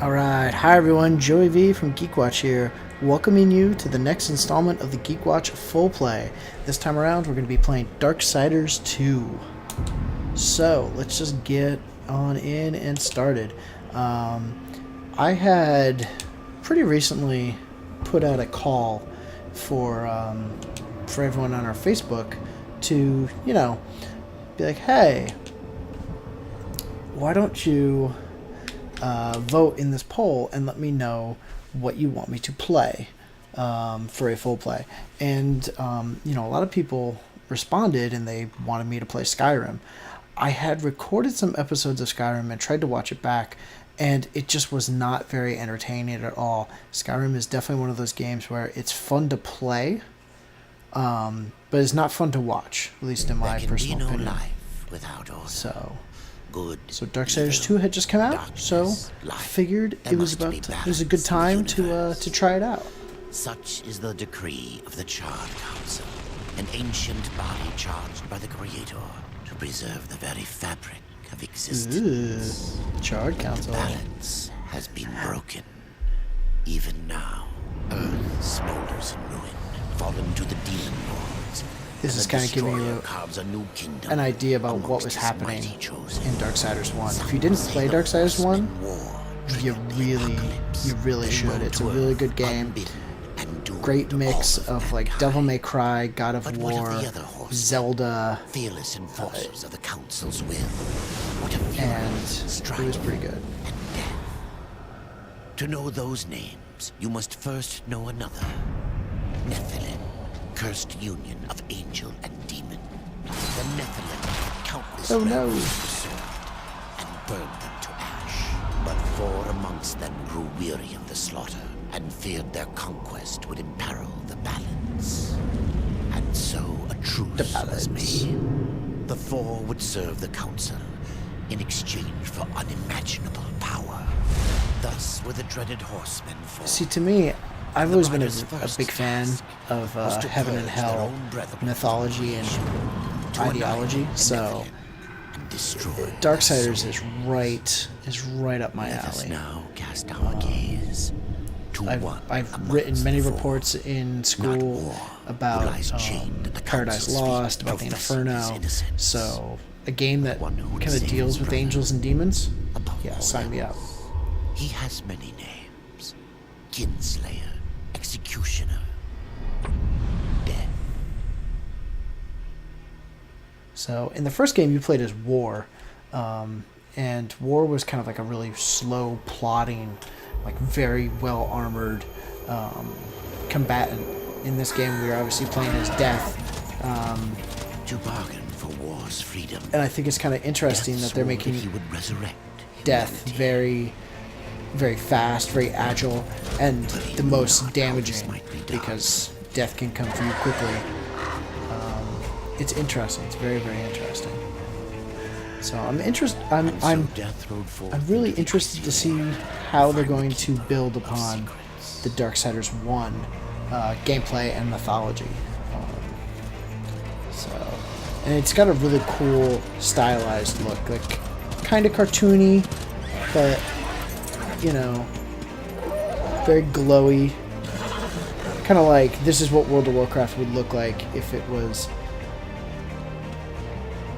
Alright, hi everyone, Joey V from GeekWatch here, welcoming you to the next installment of the GeekWatch Full Play. This time around we're going to be playing Darksiders II. So, let's just get on in and started. I had pretty recently put out a call for everyone on our Facebook to, be like, hey, why don't you vote in this poll and let me know what you want me to play for a full play. And a lot of people responded and they wanted me to play Skyrim. I had recorded some episodes of Skyrim and tried to watch it back, and it just was not very entertaining at all. Skyrim is definitely one of those games where it's fun to play, but it's not fun to watch, at least in my personal opinion. Life without order. So Darksiders 2 had just come out, so I figured it was a good time to try it out. Such is the decree of the Charred Council, an ancient body charged by the Creator to preserve the very fabric of existence. Charred Council. The balance has been broken. Even now, Earth smolders in ruin, fallen to the demon lords. This is kind of giving you an idea about what was happening in Darksiders 1. If you didn't play Darksiders 1, you really should. It's a really good game. Great mix of like Devil May Cry, God of War, Zelda, fearless enforcers of the Council's will. And it was pretty good. To know those names, you must first know another. Nephilim. Cursed union of angel and demon. The Nephilim countless realms and burned them to ash. But 4 amongst them grew weary of the slaughter and feared their conquest would imperil the balance. And so a truce was made. The 4 would serve the council in exchange for unimaginable power. Thus were the dreaded horsemen formed. See, to me, I've always been a big fan of heaven and hell mythology and ideology, so Darksiders is right up my alley. Now cast our gaze to I've written many reports in school about Paradise Lost, about the Inferno, so a game that kind of deals with angels and demons, yeah, sign me up. He has many names: Kinslayer, Executioner, Death. So in the first game you played as War, and War was kind of like a really slow plodding, like very well armored combatant. In this game we are obviously playing as Death. To bargain for war's freedom. And I think it's kind of interesting that they're making Death very fast, very agile, and the most damaging, because Death can come for you quickly. It's interesting. It's very, very interesting. So I'm really interested to see how they're going to build upon the Darksiders 1 gameplay and mythology. And it's got a really cool stylized look, like kind of cartoony, but very glowy. Kind of like this is what World of Warcraft would look like if it was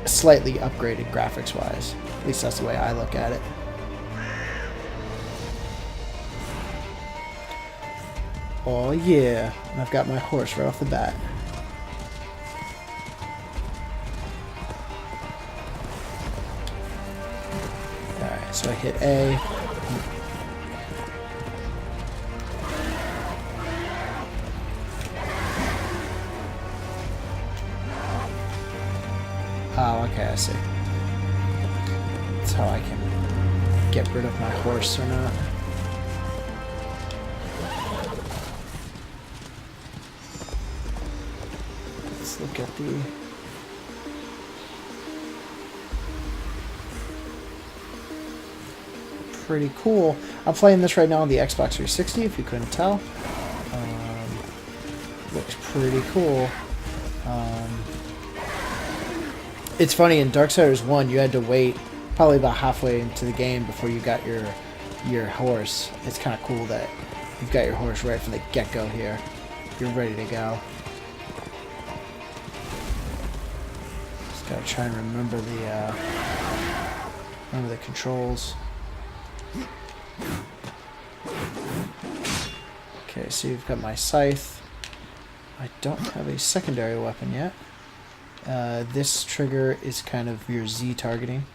slightly upgraded graphics-wise. At least that's the way I look at it. Oh yeah, and I've got my horse right off the bat. Alright, so I hit A. Oh, okay, I see. That's how I can get rid of my horse or not. Let's look at the... Pretty cool. I'm playing this right now on the Xbox 360, if you couldn't tell. Looks pretty cool. It's funny, in Darksiders 1, you had to wait probably about halfway into the game before you got your your horse, it's kind of cool that you've got your horse right from the get-go here. You're ready to go. Just gotta try and remember the controls. Okay, so you've got my scythe. I don't have a secondary weapon yet. This trigger is kind of your Z targeting.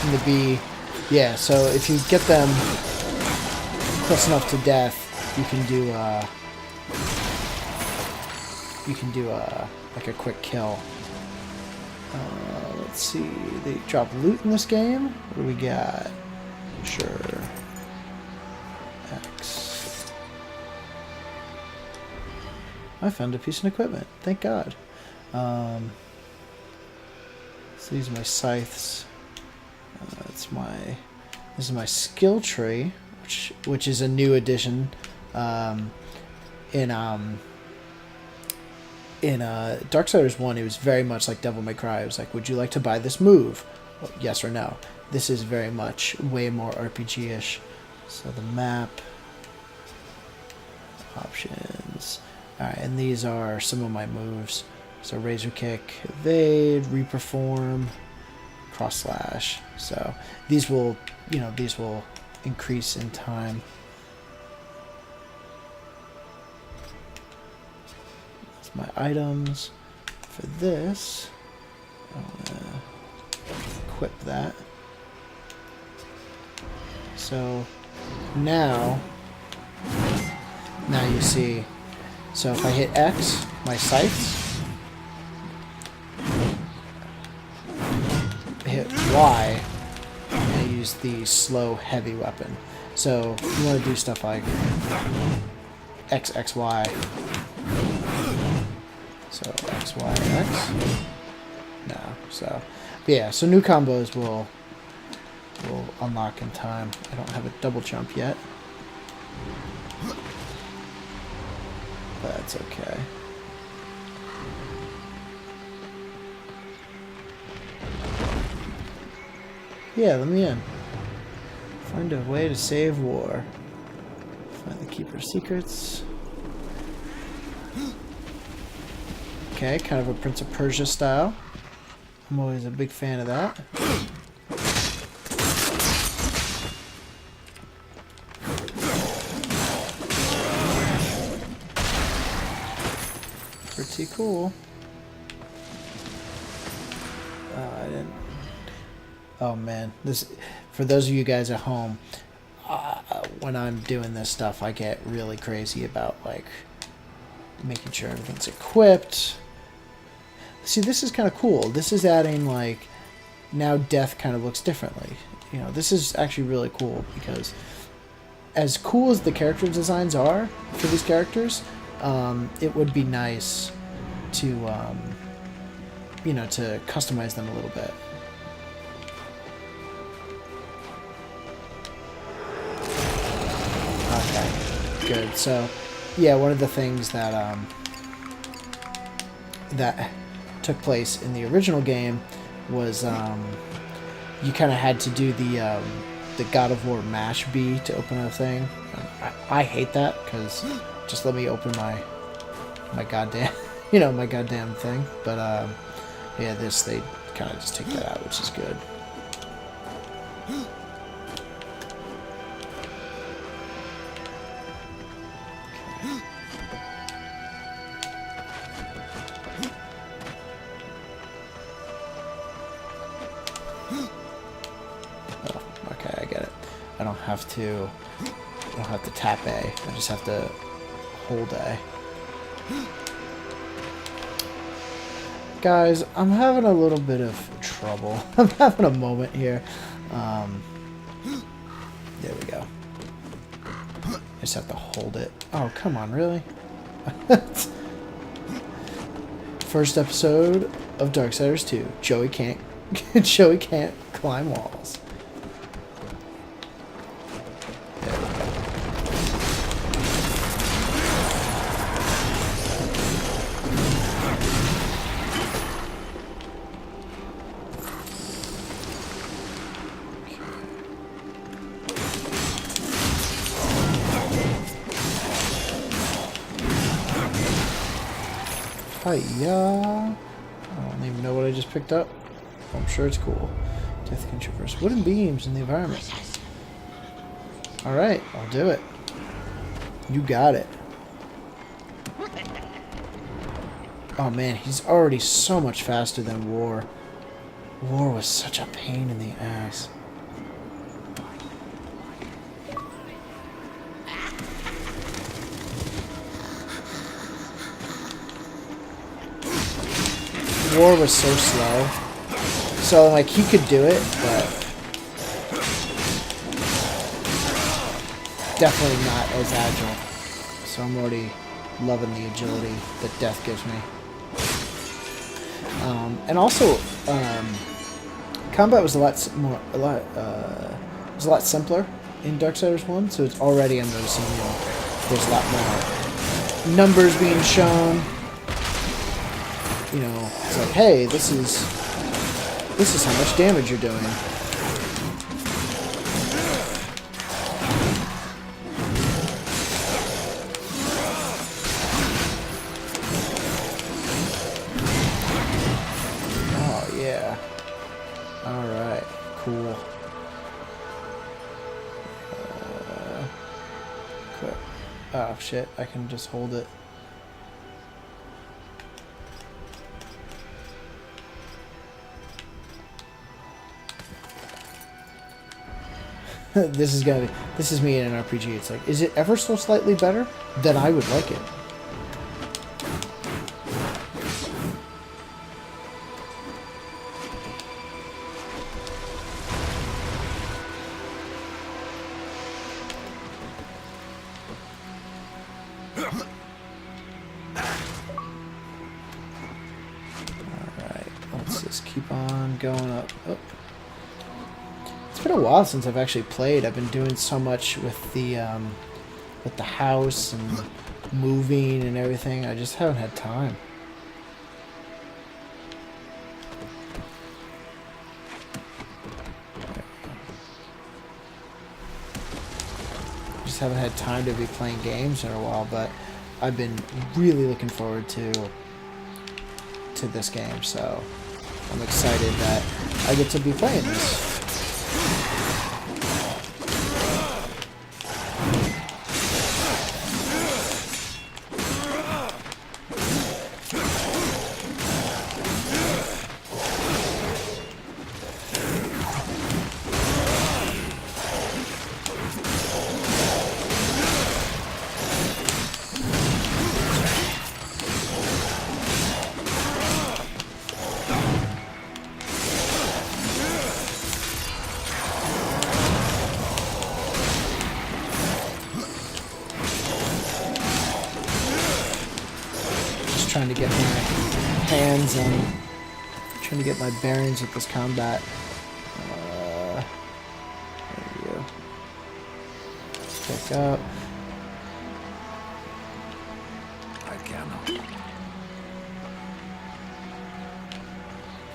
The B, yeah, so if you get them close enough to death, you can do like a quick kill. Let's see, they drop loot in this game. What do we got? Sure. X. I found a piece of equipment. Thank God. So these are my scythes. This is my skill tree, which is a new addition in Darksiders 1. It was very much like Devil May Cry. It was like, would you like to buy this move? Well, yes or no. This is very much way more RPG-ish. So the map options. Alright, and these are some of my moves. So razor kick, evade, reperform, cross slash. So these will increase in time. That's my items. For this, I want to equip that. So now you see. So if I hit X, my scythes. Hit Y, and I use the slow heavy weapon. So you want to do stuff like X, X, Y. So X, Y, X. No. So yeah. So new combos will unlock in time. I don't have a double jump yet, but that's okay. Yeah, let me in. Find a way to save war. Find the Keeper's secrets. Okay, kind of a Prince of Persia style. I'm always a big fan of that. Pretty cool. I didn't... Oh man, this, for those of you guys at home, when I'm doing this stuff, I get really crazy about like making sure everything's equipped. See, this is kind of cool. This is adding like, now death kind of looks differently. You know, this is actually really cool because as cool as the character designs are for these characters, it would be nice to, you know, to customize them a little bit. Okay, good. So, yeah, one of the things that that took place in the original game was you kind of had to do the God of War mash B to open a thing. I hate that because just let me open my goddamn my goddamn thing. But yeah, this they kind of just take that out, which is good. I don't have to tap A. I just have to hold A. Guys, I'm having a little bit of trouble. I'm having a moment here. There we go. I just have to hold it. Oh, come on, really? First episode of Darksiders 2. Joey can't Joey can't climb walls. There we go. Hiya. I don't even know what I just picked up. I'm sure it's cool. Death can traverse wooden beams in the environment. Alright, I'll do it. You got it. Oh man, he's already so much faster than War. War was such a pain in the ass. War was so slow. So, like, he could do it, but definitely not as agile. So I'm already loving the agility that Death gives me. And also, combat was a lot simpler in Darksiders 1, so it's already, I'm noticing, you know, there's a lot more numbers being shown. You know, it's like, hey, this is how much damage you're doing. Oh yeah. All right, cool. Quick. Oh shit, I can just hold it. This is me in an RPG. It's like, is it ever so slightly better? Then I would like it. Alright, let's just keep on going up. Oh. It's been a while since I've actually played. I've been doing so much with the house and moving and everything. I just haven't had time. Just haven't had time to be playing games in a while, but I've been really looking forward to this game, so I'm excited that I get to be playing this. Trying to get my hands on, trying to get my bearings with this combat. There we go. Pick up.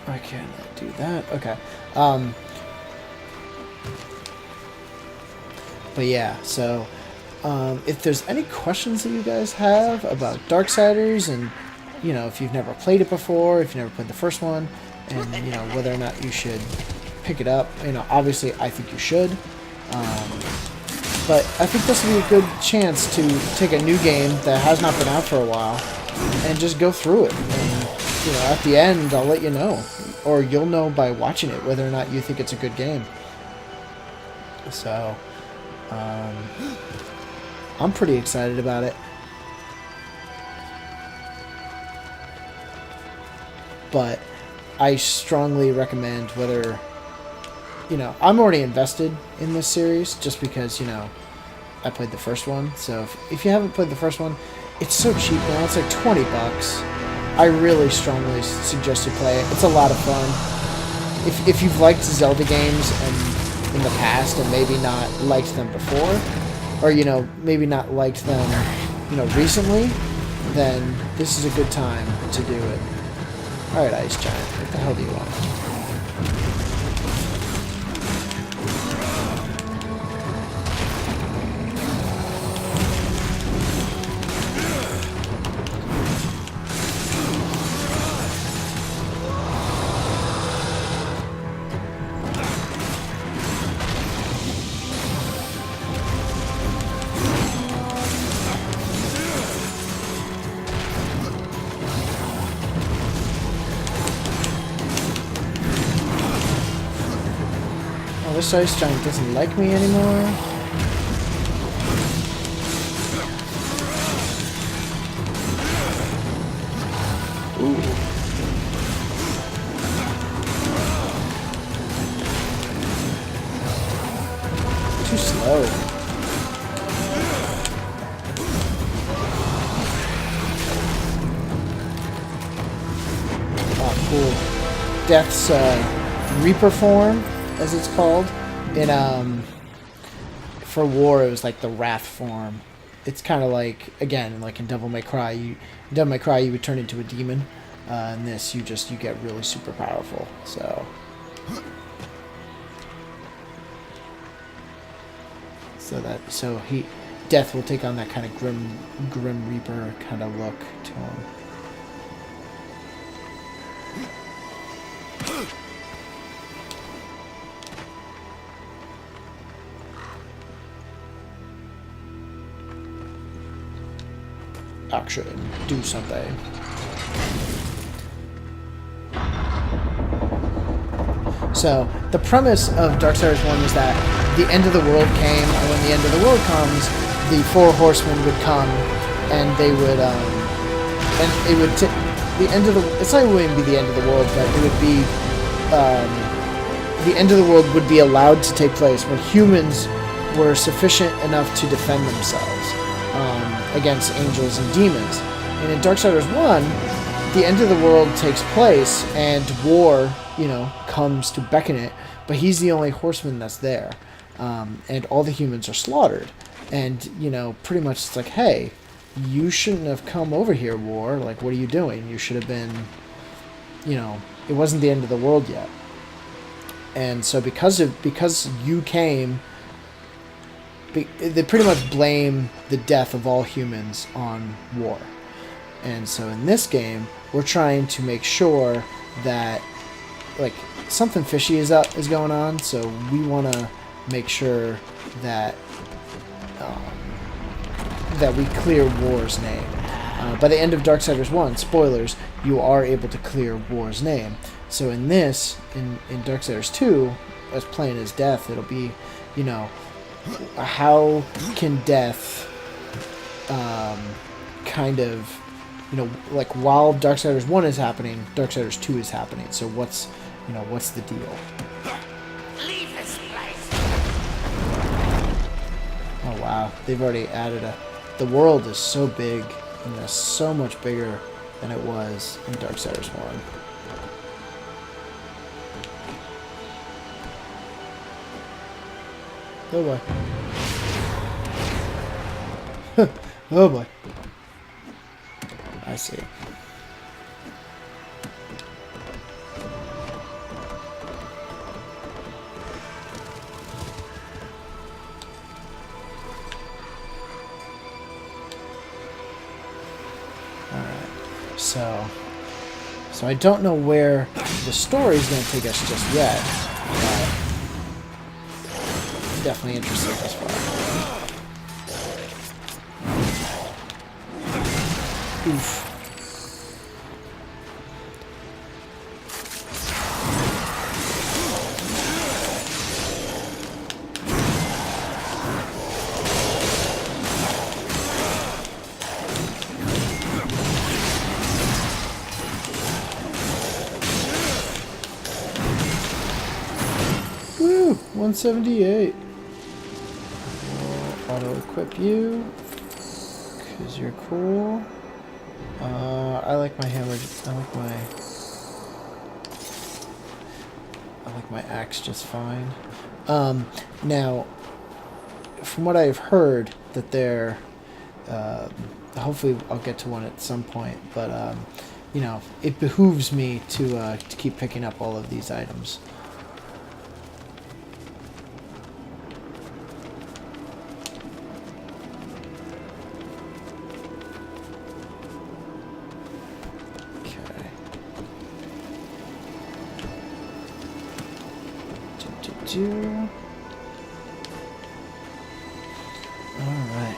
I cannot do that. Okay. But yeah, so if there's any questions that you guys have about Darksiders, and you know, if you've never played it before, if you've never played the first one, and you know whether or not you should pick it up, you know, obviously I think you should. But I think this will be a good chance to take a new game that has not been out for a while and just go through it. And you know, at the end, I'll let you know, or you'll know by watching it whether or not you think it's a good game. So, I'm pretty excited about it. But I strongly recommend, whether, you know, I'm already invested in this series just because, you know, I played the first one. So if you haven't played the first one, it's so cheap now. It's like 20 bucks. I really strongly suggest you play it. It's a lot of fun. If you've liked Zelda games and in the past and maybe not liked them before, or, you know, maybe not liked them, you know, recently, then this is a good time to do it. Alright, Ice Giant, what the hell do you want? This Ice Giant doesn't like me anymore. Ooh. Too slow. Oh, cool. Death's Reaper form, as it's called. In for War, it was like the Wrath form. It's kind of like, again, like in Devil May Cry. You would turn into a demon. In this, you get really super powerful. So Death will take on that kind of grim Reaper kind of look to him. Action, do something. So the premise of Darksiders 1 was that the end of the world came, and when the end of the world comes, the Four Horsemen would come, and they would, the end of the, it's not even be the end of the world, but it would be, the end of the world would be allowed to take place when humans were sufficient enough to defend themselves against angels and demons. And in Darksiders 1, the end of the world takes place, and war, you know, comes to beckon it, but he's the only horseman that's there. And all the humans are slaughtered. And, you know, pretty much it's like, hey, you shouldn't have come over here, war. Like, what are you doing? You should have been, you know, it wasn't the end of the world yet. And so because you came, they pretty much blame the death of all humans on war. And so in this game, we're trying to make sure that, like, something fishy is going on, so we want to make sure that that we clear War's name. By the end of Darksiders 1, spoilers, you are able to clear War's name. So in this, in Darksiders 2, as plain as Death, it'll be, you know, how can Death kind of, you know, like, while Darksiders 1 is happening, Darksiders 2 is happening. So what's the deal? Leave this place. Oh wow, they've already added the world is so big, and it's so much bigger than it was in Darksiders 1. Oh boy. Oh boy. I see. Alright. So I don't know where the story's going to take us just yet, but definitely interested thus far. Oof. Woo! 178. auto-equip you, because you're cool. I like my hammer, I like my axe just fine. Now, from what I've heard, that they're, hopefully I'll get to one at some point, but, you know, it behooves me to keep picking up all of these items. Alright.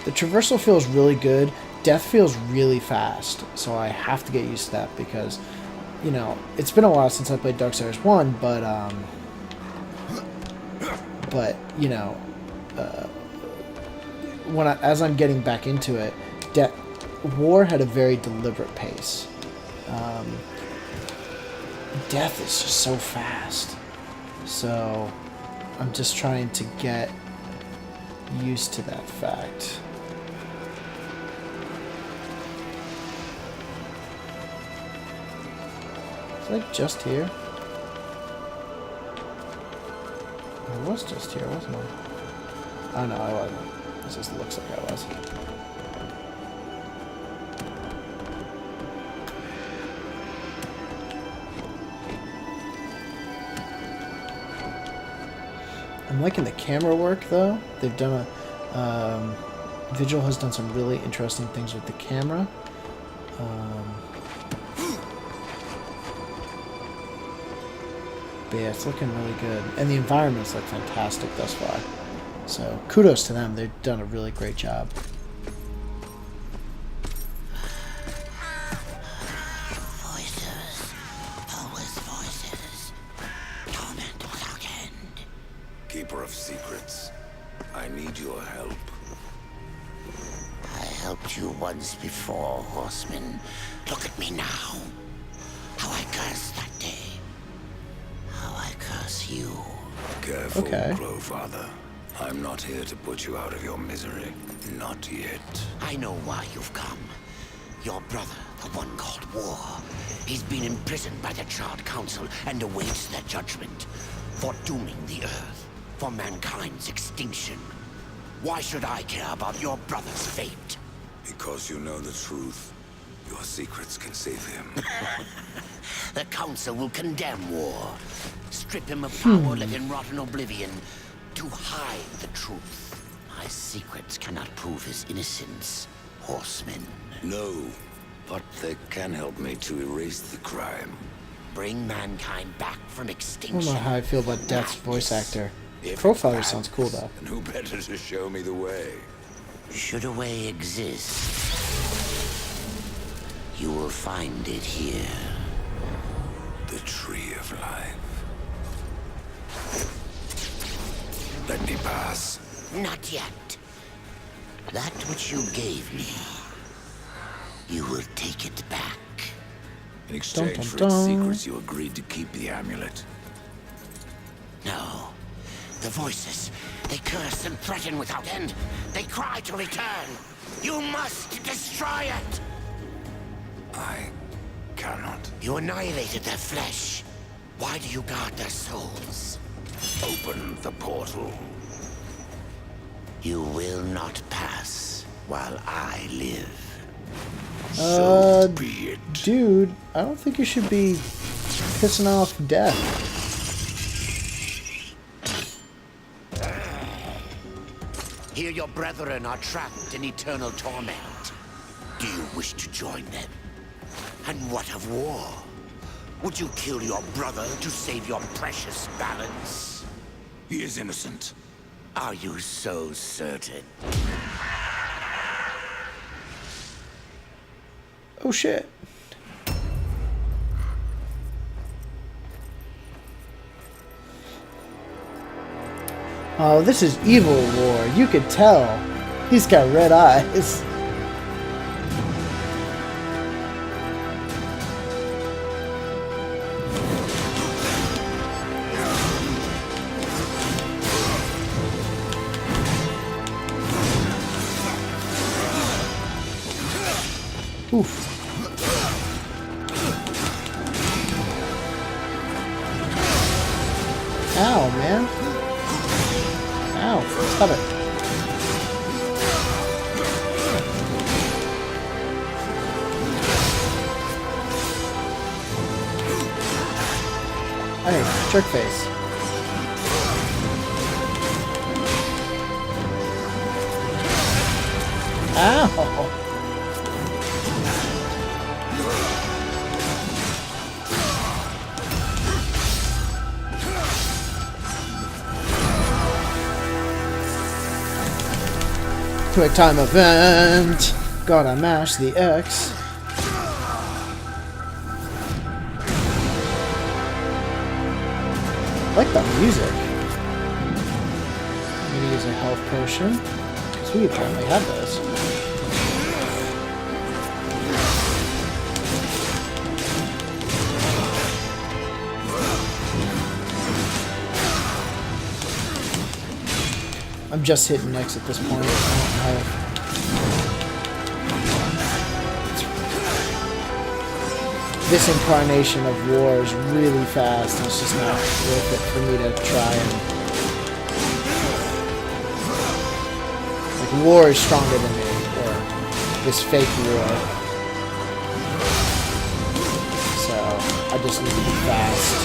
The traversal feels really good. Death feels really fast. So I have to get used to that because, you know, it's been a while since I played Darksiders 1, but you know, as I'm getting back into it, War had a very deliberate pace. Death is just so fast. So, I'm just trying to get used to that fact. Was I just here? I was just here, wasn't I? Oh no, I wasn't. It just looks like I was. I'm liking the camera work, though. They've done Vigil has done some really interesting things with the camera. But yeah, it's looking really good. And the environments look fantastic thus far. So, kudos to them. They've done a really great job. Keeper of secrets, I need your help. I helped you once before, Horseman. Look at me now. How I cursed that day. How I curse you. Careful, Okay. Glowfather. I'm not here to put you out of your misery. Not yet. I know why you've come. Your brother, the one called War, he's been imprisoned by the Charred Council and awaits their judgment for dooming the Earth, for mankind's extinction. Why should I care about your brother's fate? Because you know the truth. Your secrets can save him. The Council will condemn War, strip him of power, let him rot in oblivion, to hide the truth. My secrets cannot prove his innocence, Horseman. No, but they can help me to erase the crime. Bring mankind back from I don't extinction. know how I feel about Death's voice Madness. actor. If Profiler it's sounds cool, madness, though. And who better to show me the way? Should a way exist, you will find it here. The Tree of Life. Let me pass. Not yet. That which you gave me, you will take it back. In exchange Dun, for dun, its dun. secrets, you agreed to keep the amulet. No. The voices, they curse and threaten without end. They cry to return. You must destroy it! I cannot. You annihilated their flesh. Why do you guard their souls? Open the portal. You will not pass while I live. So be it. Dude, I don't think you should be pissing off Death. Here your brethren are trapped in eternal torment. Do you wish to join them? And what of War? Would you kill your brother to save your precious balance? He is innocent. Are you so certain? Oh shit. Oh, this is evil War. You could tell. He's got red eyes. Oof. Ow, man. Ow, stop it. Hey, jerk face. Ow! Quick time event! Gotta mash the X. I like the music. I'm gonna use a health potion, because we apparently have this. I'm just hitting X at this point. I don't have... This incarnation of war is really fast, and it's just not worth it for me to try and... Like, war is stronger than me, or this fake war. So, I just need to be fast.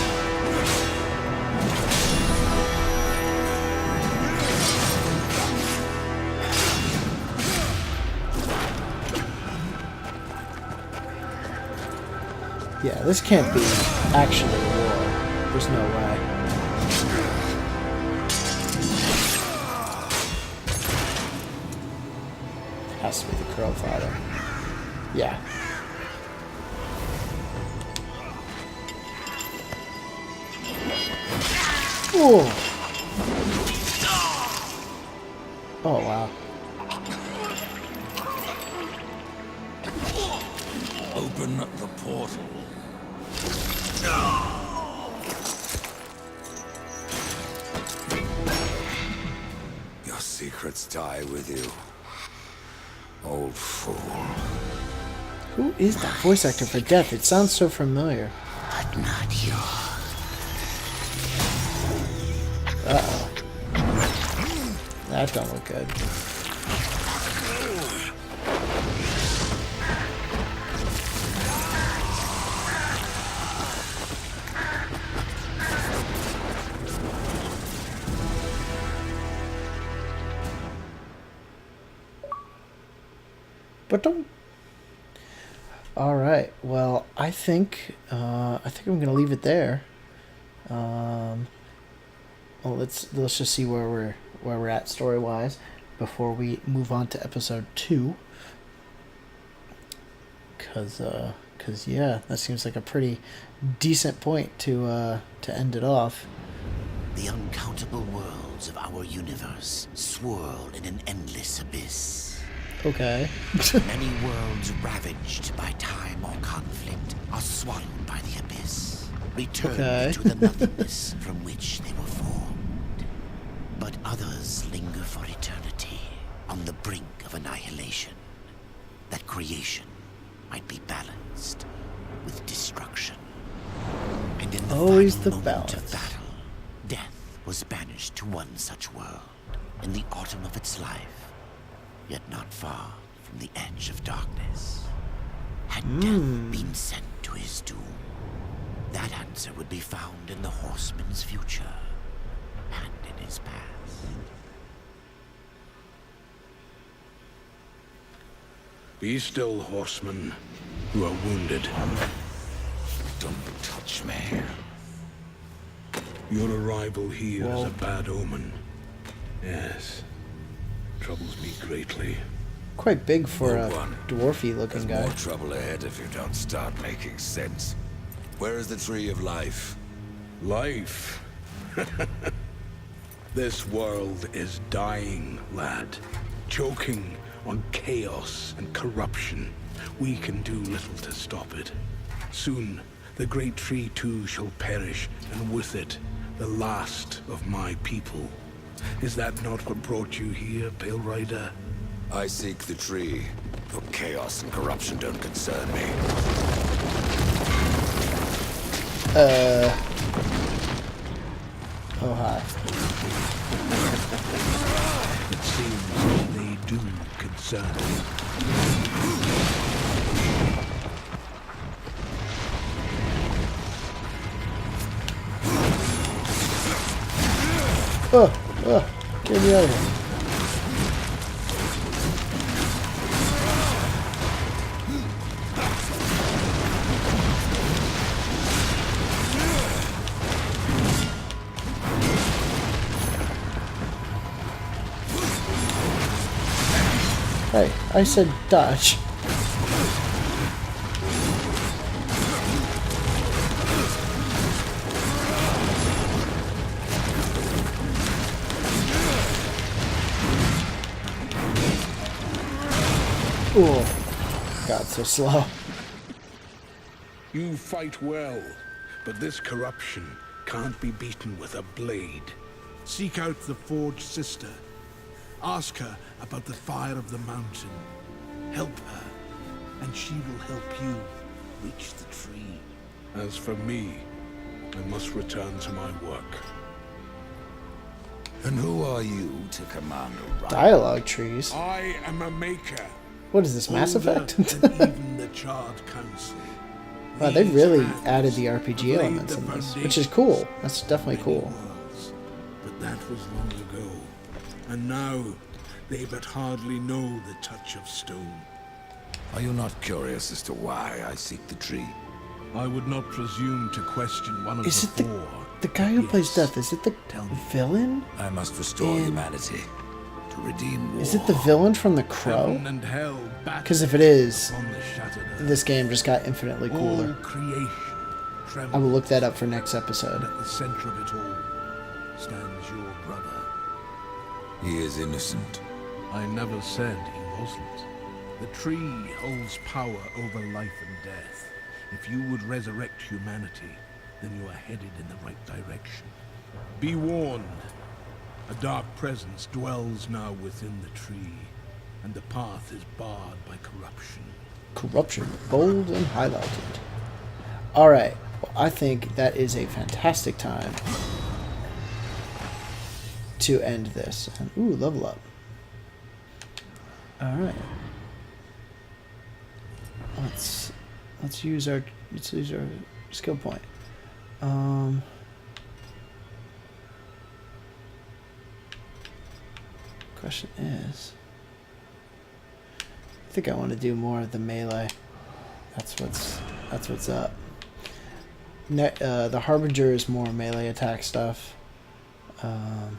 Yeah, this can't be actually a war. There's no way. Has to be the Crow Father. Yeah. Ooh. Oh, wow. Open the portal. Your secrets die with you, old fool. Who is that voice actor for Death? It sounds so familiar. But not you. Uh-oh. That don't look good. But don't. All right. Well, I think I'm gonna leave it there. Well, let's just see where we're at story wise before we move on to episode 2. Cause yeah, that seems like a pretty decent point to end it off. The uncountable worlds of our universe swirl in an endless abyss. Okay. Many worlds ravaged by time or conflict are swallowed by the abyss, returned to the nothingness from which they were formed. But others linger for eternity on the brink of annihilation, that creation might be balanced with destruction. And in the Always final the moment balance. of battle, death was banished to one such world in the autumn of its life. Yet not far from the edge of darkness. Had death been sent to his doom, that answer would be found in the horseman's future and in his past. Be still, horseman. You are wounded. Don't touch me. Your arrival here is Well. a bad omen. Yes. Troubles me greatly. Quite big for No a one. dwarfy looking There's guy. more trouble ahead if you don't start making sense. Where is the tree of life? Life. This world is dying, lad. Choking on chaos and corruption. We can do little to stop it. Soon, the great tree too shall perish, and with it, the last of my people. Is that not what brought you here, Pale Rider? I seek the tree. Your chaos and corruption don't concern me. Oh, hi. It seems they do concern me. Get me out of here. Hey, I said dodge. Ooh, God, so slow. You fight well, but this corruption can't be beaten with a blade. Seek out the Forge Sister. Ask her about the fire of the mountain. Help her, and she will help you reach the tree. As for me, I must return to my work. And who are you to command a rival? Dialogue trees. I am a maker. What is this, Mass Older Effect? than even the Charred Council. Wow, they These really hands added the RPG have laid elements the in this, which foundation is cool. That's definitely many cool. worlds. But that was long ago. And now, they but hardly know the touch of stone. Are you not curious as to why I seek the tree? I would not presume to question one of Is the it four. the guy who plays Yes. Death? Is it the Tell me. villain? I must restore And- humanity to redeem war. Is it the villain from The Crow? Heaven and hell battle Because if it is, upon the shattered earth. this game just got infinitely All cooler. creation trembles. I will look that up for next And episode. at the center of it all stands your brother. He is innocent. I never said he wasn't. The tree holds power over life and death. If you would resurrect humanity, then you are headed in the right direction. Be warned. A dark presence dwells now within the tree, and the path is barred by corruption. Corruption, bold and highlighted. Alright, well, I think that is a fantastic time to end this. And, ooh, level up. Alright. Let's use our skill point. Question is, I think I want to do more of the melee. That's what's up. The Harbinger is more melee attack stuff, and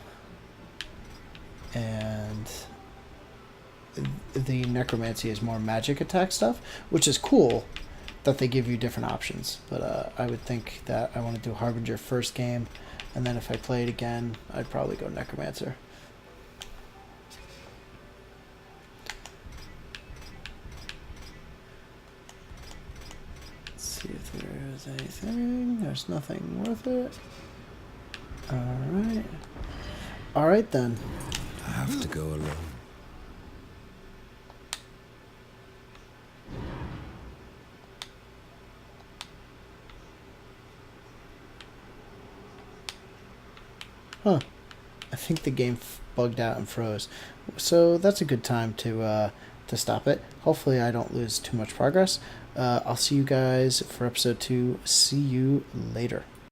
the Necromancy is more magic attack stuff, which is cool that they give you different options. But I would think that I want to do Harbinger first game, and then if I play it again, I'd probably go Necromancer. See if there is anything. There's nothing worth it. Alright. Alright then. I have to go alone. Huh. I think the game bugged out and froze. So that's a good time to stop it. Hopefully I don't lose too much progress. I'll see you guys for episode 2. See you later.